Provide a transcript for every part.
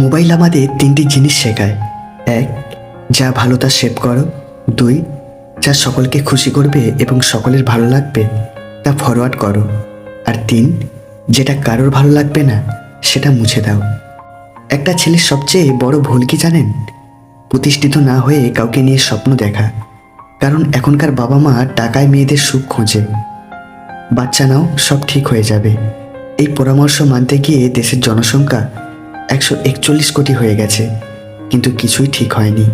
Mobile আমাদের তিনটি জিনিস শেখায়। এক, যা ভালো তা সেভ করো। দুই, যা সকলকে খুশি করবে এবং সকলের ভালো লাগবে তা ফরওয়ার্ড করো। আর তিন, যেটা কারোর ভালো লাগবে না সেটা মুছে দাও। একটা ছেলের সবচেয়ে বড় ভুল কি জানেন? প্রতিষ্ঠিত না হয়ে কাউকে নিয়ে স্বপ্ন দেখা। কারণ এখনকার বাবা মা টাকায় মেয়েদের সুখ খোঁজে। বাচ্চা নাও, সব ঠিক হয়ে যাবে। এই পরামর্শ মানতে গিয়ে দেশের জনসংখ্যা 141 কোটি হয়ে গেছে, কিন্তু কিছুই ঠিক হয়নি।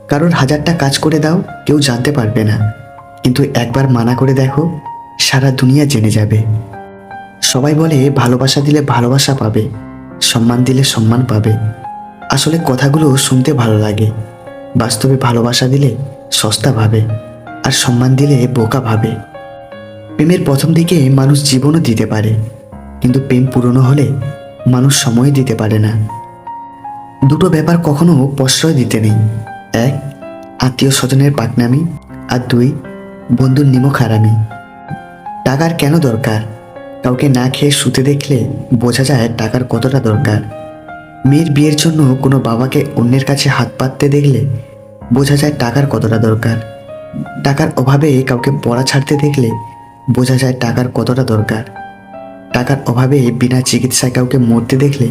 কারোর 1000টা কাজ করে দাও, কেউ জানতে পারবে না, কিন্তু একবার মানা করে দেখো, সারা দুনিয়া জেনে যাবে। সবাই বলে ভালোবাসা দিলে ভালোবাসা পাবে, সম্মান দিলে সম্মান পাবে। আসলে কথাগুলো শুনতে ভালো লাগে, বাস্তবে ভালোবাসা দিলে সস্তা ভাবে, আর সম্মান দিলে বোকা ভাবে। প্রেমের প্রথম দিকে মানুষ জীবনও দিতে পারে, কিন্তু প্রেম পুরনো হলে মানুষ সময় দিতে পারে না। দুটো ব্যাপার কখনো প্রশ্রয় দিতে নেই। এক, আত্মীয় স্বজনের পাকনামি, আর দুই, বন্ধুর নিমক হারামি। টাকার কেন দরকার? কাউকে না খেয়ে শুতে দেখলে বোঝা যায় টাকার কতটা দরকার। মেয়ের বিয়ের জন্য কোনো বাবাকে অন্যের কাছে হাত পাততে দেখলে বোঝা যায় টাকার কতটা দরকার। টাকার অভাবে কাউকে পড়া ছাড়তে দেখলে বোঝা যায় টাকার কতটা দরকার। টাকার অভাবে বিনা চিকিৎসায় কাউকে মরতে দেখলে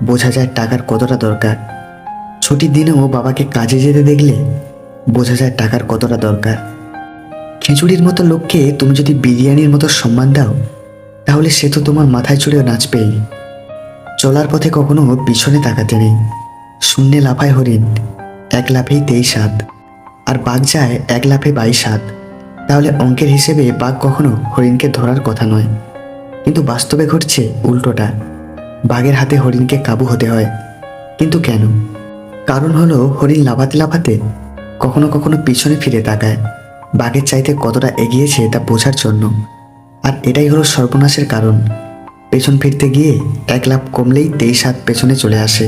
বোঝা যায় টাকার কতটা দরকার। ছুটির দিনেও বাবাকে কাজে যেতে দেখলে বোঝা যায় টাকার কতটা দরকার। খিচুড়ির মতো লোককে তুমি যদি বিরিয়ানির মতো সম্মান দাও, তাহলে সে তো তোমার মাথায় চড়ে নাচবেই। চলার পথে কখনো পিছনে তাকাতে নেই। শূন্যে লাফায় হরিণ, এক লাফেই 23 হাত, আর বাঘ যায় এক লাফে 22 হাত। তাহলে অঙ্কের হিসেবে বাঘ কখনো হরিণকে ধরার কথা নয়, কিন্তু বাস্তবে ঘটছে উল্টোটা। বাঘের হাতে হরিণকে কাবু হতে হয়। কিন্তু কেন? কারণ হলো হরিণ লাফাতে লাফাতে কখনো কখনো পিছনে ফিরে তাকায়, বাঘের চাইতে কতটা এগিয়েছে তা বোঝার জন্য। আর এটাই হলো সর্বনাশের কারণ। পেছন ফিরতে গিয়ে এক লাফ কমলেই 23 হাত পেছনে চলে আসে।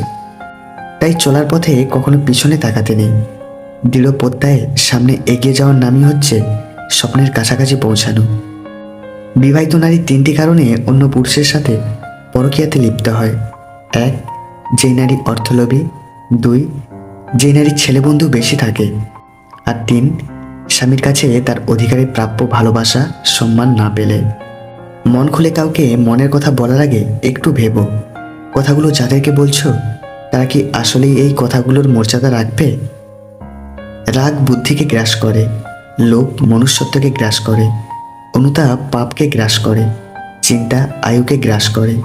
তাই চলার পথে কখনো পিছনে তাকাতে নেই। দৃঢ় প্রত্যয়ে সামনে এগিয়ে যাওয়ার নামই হচ্ছে স্বপ্নের কাছাকাছি পৌঁছানো। বিবাহিত নারী 3টি কারণে অন্য পুরুষের সাথে পরকীয়াতে লিপ্ত হয়। এক, যেই নারী অর্থলোভী। 2, যেই নারীর ছেলে বন্ধু বেশি থাকে। আর 3, স্বামীর কাছে তার অধিকারের প্রাপ্য ভালোবাসা সম্মান না পেলে। মন খুলে কাউকে মনের কথা বলার আগে একটু ভেবো, কথাগুলো যাদেরকে বলছো তারা কি আসলেই এই কথাগুলোর মর্যাদা রাখবে? রাগ বুদ্ধিকে গ্রাস করে, লোভ মনুষ্যত্বকে গ্রাস করে, অনুতাপ পাপকে গ্রাস করে, চিন্তা আয়ুকে গ্রাস করে,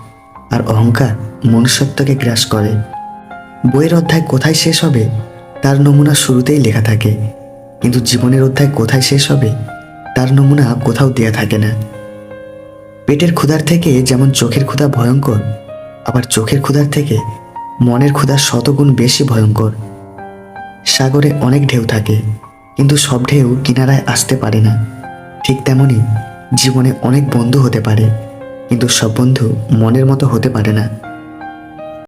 আর অহংকার মনুষ্যত্বকে গ্রাস করে। বইয়ের অধ্যায় কোথায় শেষ হবে তার নমুনা শুরুতেই লেখা থাকে, কিন্তু জীবনের অধ্যায় কোথায় শেষ হবে তার নমুনা কোথাও দেয়া থাকে না। পেটের ক্ষুধার থেকে যেমন চোখের ক্ষুধা ভয়ঙ্কর, আবার চোখের ক্ষুধার থেকে মনের ক্ষুধা শতগুণ বেশি ভয়ঙ্কর। সাগরে অনেক ঢেউ থাকে, কিন্তু সব ঢেউ কিনারায় আসতে পারে না। ঠিক তেমনই জীবনে অনেক বন্ধু হতে পারে, কিন্তু সব বন্ধু মনের মতো হতে পারে না।